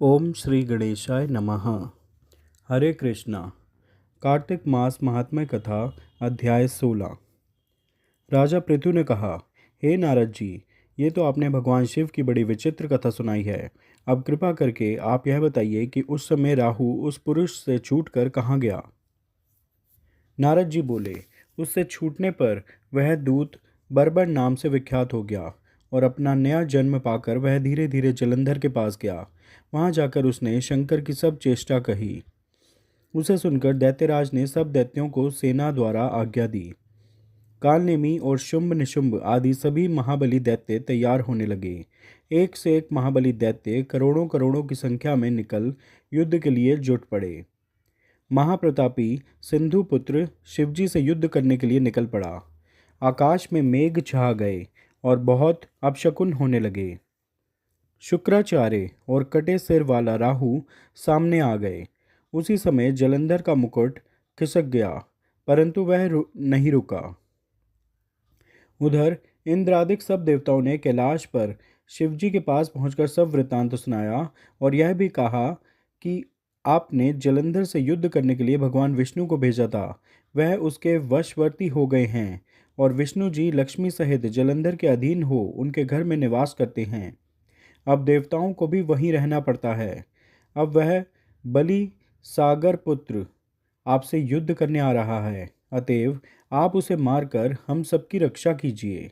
ओम श्री गणेशाय नमः। हरे कृष्णा। कार्तिक मास महात्म्य कथा अध्याय 16। राजा पृथु ने कहा, हे नारद जी, ये तो आपने भगवान शिव की बड़ी विचित्र कथा सुनाई है। अब कृपा करके आप यह बताइए कि उस समय राहु उस पुरुष से छूटकर कहाँ गया। नारद जी बोले, उससे छूटने पर वह दूत बर्बर नाम से विख्यात हो गया और अपना नया जन्म पाकर वह धीरे धीरे जलंधर के पास गया। वहां जाकर उसने शंकर की सब चेष्टा कही। उसे सुनकर दैत्यराज ने सब दैत्यों को सेना द्वारा आज्ञा दी। कालनेमी और शुंभ निशुंभ आदि सभी महाबली दैत्य तैयार होने लगे। एक से एक महाबली दैत्य करोड़ों करोड़ों की संख्या में निकल युद्ध के लिए जुट पड़े। महाप्रतापी सिंधुपुत्र शिवजी से युद्ध करने के लिए निकल पड़ा। आकाश में मेघ छा गए और बहुत अपशकुन होने लगे। शुक्राचार्य और कटे सिर वाला राहु सामने आ गए। उसी समय जलंधर का मुकुट खिसक गया, परंतु वह नहीं रुका। उधर इंद्रादिक सब देवताओं ने कैलाश पर शिवजी के पास पहुंचकर सब वृत्तांत सुनाया और यह भी कहा कि आपने जलंधर से युद्ध करने के लिए भगवान विष्णु को भेजा था। वह उसके वशवर्ती हो गए हैं और विष्णु जी लक्ष्मी सहित जलंधर के अधीन हो उनके घर में निवास करते हैं। अब देवताओं को भी वहीं रहना पड़ता है। अब वह बलि सागर पुत्र आपसे युद्ध करने आ रहा है, अतएव आप उसे मारकर हम सबकी रक्षा कीजिए।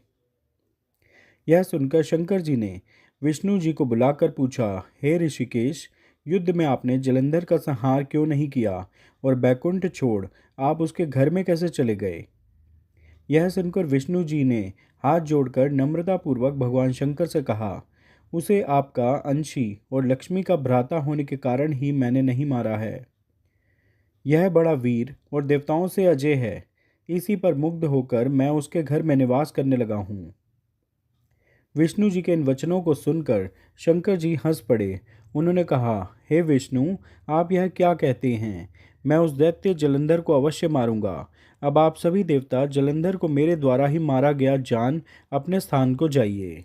यह सुनकर शंकर जी ने विष्णु जी को बुलाकर पूछा, हे ऋषिकेश, युद्ध में आपने जलंधर का संहार क्यों नहीं किया और बैकुंठ छोड़ आप उसके घर में कैसे चले गए। यह सुनकर विष्णु जी ने हाथ जोड़कर नम्रतापूर्वक भगवान शंकर से कहा, उसे आपका अंशी और लक्ष्मी का भ्राता होने के कारण ही मैंने नहीं मारा है। यह बड़ा वीर और देवताओं से अजय है। इसी पर मुग्ध होकर मैं उसके घर में निवास करने लगा हूँ। विष्णु जी के इन वचनों को सुनकर शंकर जी हंस पड़े। उन्होंने कहा, हे विष्णु, आप यह क्या कहते हैं। मैं उस दैत्य जलंधर को अवश्य मारूंगा। अब आप सभी देवता जलंधर को मेरे द्वारा ही मारा गया जान अपने स्थान को जाइए।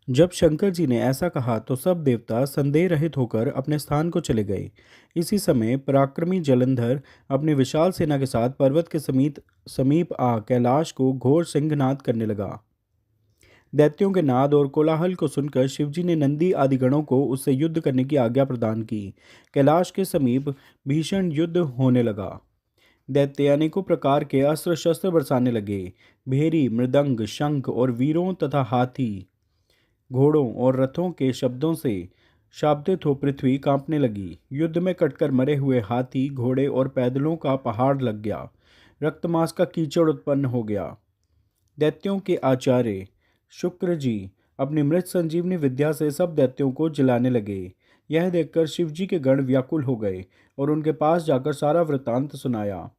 जब शंकर जी ने ऐसा कहा तो सब देवता संदेह रहित होकर अपने स्थान को चले गए। इसी समय पराक्रमी जलंधर अपनी विशाल सेना के साथ पर्वत के समीप आ कैलाश को घोर सिंहनाद करने लगा। दैत्यों के नाद और कोलाहल को सुनकर शिवजी ने नंदी आदि गणों को उससे युद्ध करने की आज्ञा प्रदान की। कैलाश के समीप भीषण युद्ध होने लगा। दैत्य अनेकों प्रकार के अस्त्र शस्त्र बरसाने लगे। भेरी, मृदंग, शंख और वीरों तथा हाथी, घोड़ों और रथों के शब्दों से शाब्दित हो पृथ्वी कांपने लगी। युद्ध में कटकर मरे हुए हाथी, घोड़े और पैदलों का पहाड़ लग गया। रक्तमांस का कीचड़ उत्पन्न हो गया। दैत्यों के आचार्य शुक्र जी अपनी मृत संजीवनी विद्या से सब दैत्यों को जिलाने लगे। यह देखकर शिवजी के गण व्याकुल हो गए और उनके पास जाकर सारा वृत्तांत सुनाया।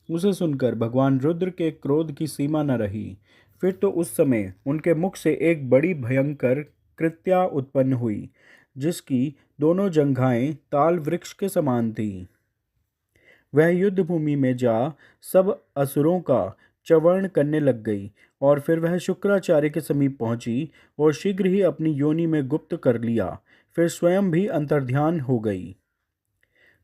उसे सुनकर भगवान रुद्र के क्रोध की सीमा न रही। फिर तो उस समय उनके मुख से एक बड़ी भयंकर कृत्या उत्पन्न हुई, जिसकी दोनों जंघाएं ताल वृक्ष के समान थीं। वह युद्ध भूमि में जा सब असुरों का चवर्ण करने लग गई और फिर वह शुक्राचार्य के समीप पहुंची और शीघ्र ही अपनी योनि में गुप्त कर लिया। फिर स्वयं भी अंतर्ध्यान हो गई।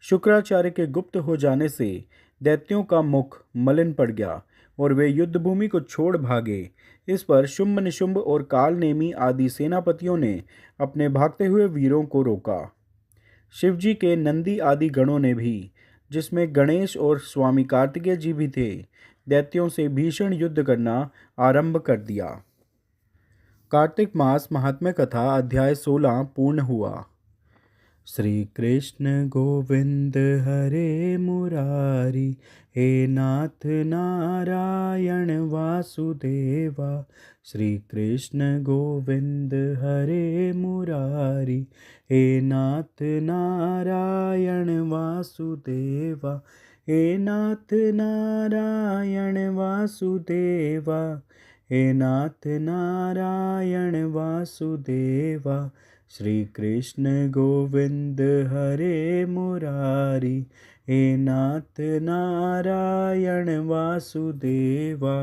शुक्राचार्य के गुप्त हो जाने से दैत्यों का मुख मलिन पड़ गया और वे युद्धभूमि को छोड़ भागे। इस पर शुंभ निशुंभ और कालनेमी आदि सेनापतियों ने अपने भागते हुए वीरों को रोका। शिवजी के नंदी आदि गणों ने भी, जिसमें गणेश और स्वामी कार्तिकेय जी भी थे, दैत्यों से भीषण युद्ध करना आरंभ कर दिया। कार्तिक मास महात्म्य कथा अध्याय 16 पूर्ण हुआ। श्री कृष्ण गोविंद हरे मुरारी, हे नाथ नारायण वासुदेवा। श्री कृष्ण गोविंद हरे मुरारी, हे नाथ नारायण वासुदेवा। हे नाथ नारायण वासुदेवा, हे नाथ नारायण वासुदेवा। श्री कृष्ण गोविंद हरे मुरारी, हे नाथ नारायण वासुदेवा।